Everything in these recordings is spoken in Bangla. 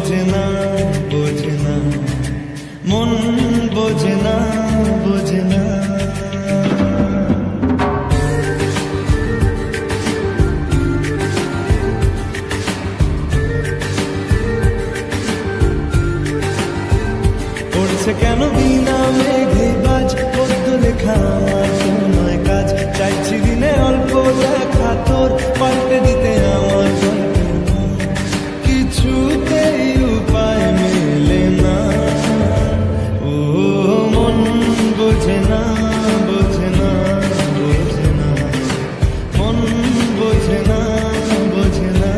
বোঝে না বোঝে না, মন বোঝে না বোঝে না। পড়ছে কেন বিনা মেঘে বাজ, পদ্ম লেখা আমার তোমায় কাজ, চাইছি দিনে অল্প দেখা তোর, পাল্টে দিতে আমার গল্পের মন, কিছুতেই উপায় মেলে না। ও মন বোঝে না বোঝে না বোঝে না, মন বোঝে না বোঝে না।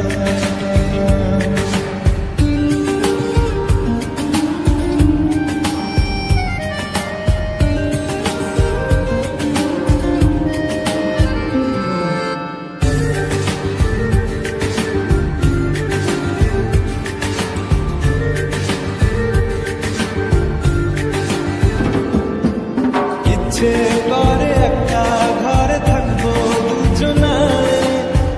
ইচ্ছে করে একটা ঘরে থাকবো দুজনায়,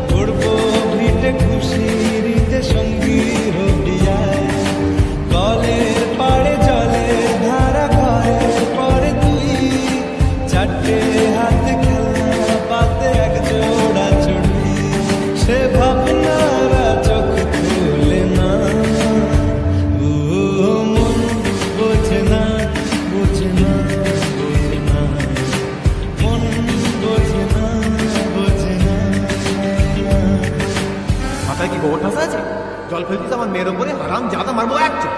ঘুরবো ভিটে খুশির ঈদে সঙ্গী হবিয়ায়, কলের পাড়ে জলের ধারা ঘরের পরে তুই, চারটে হাতে খেলা পাতে এক জোড়া চড়ি, সে ভাবনারা চোখ খুলে না। ও মন বোঝে না বোঝে না বোঝে না, মন বোঝে না বোঝে না। মাথায় কি গোবর ঠাসা আছে? জল ফেলতিস আমার মেয়ের ওপরে, হারাম জাদা মারবো একটা।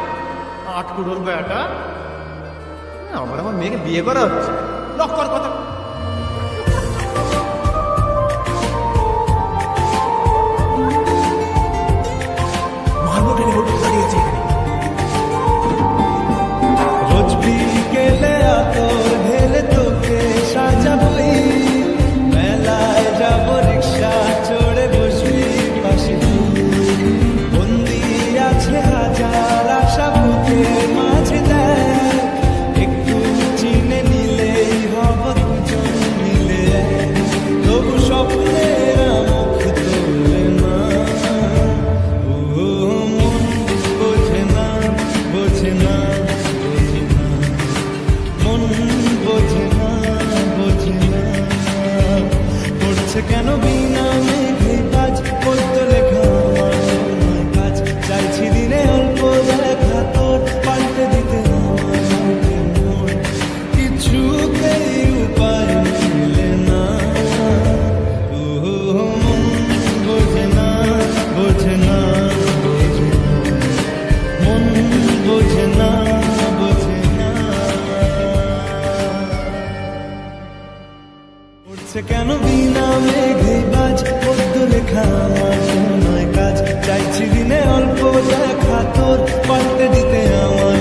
আট কুড়োর বেটা, আমার মেয়েকে বিয়ে করা হচ্ছে, লক কর কথা। মারবো টেনে দাঁড়িয়েছে এখানে। রোজ বিকেলে আতর ঢেলে তোকে সাজাবই, মেলায় যাব রিক্সা চড়ে বসবি পাশে তুই, বন্দি আছে হাজার আশা বুকের মাঝে দেয়, একটু চিনে নিলেই হব দুজন মিলে এক, তবু স্বপ্নের মুখ তোলে না। ও মন বোঝে না বোঝে না বোঝে না, মন বোঝে না বোঝে না। পড়ছে কেন বিনা মেঘে কাজ, পদ্ম লেখা আমার তোমায় কাজ, চাইছি দিনে অল্প দেখা তোর, পাল্টে দিতে আমার গল্পের মন, কিছুতেই উপায় মিলে না। ও মন বোঝে না বোঝে না বোঝে না, মন বোঝে না বোঝে না। পড়ছে কেন বিনা মেঘে বাজ, পদ্ম লেখা আমার তোমায় কাজ, চাইছি দিনে অল্প দেখা তোর, পাল্টে দিতে আমার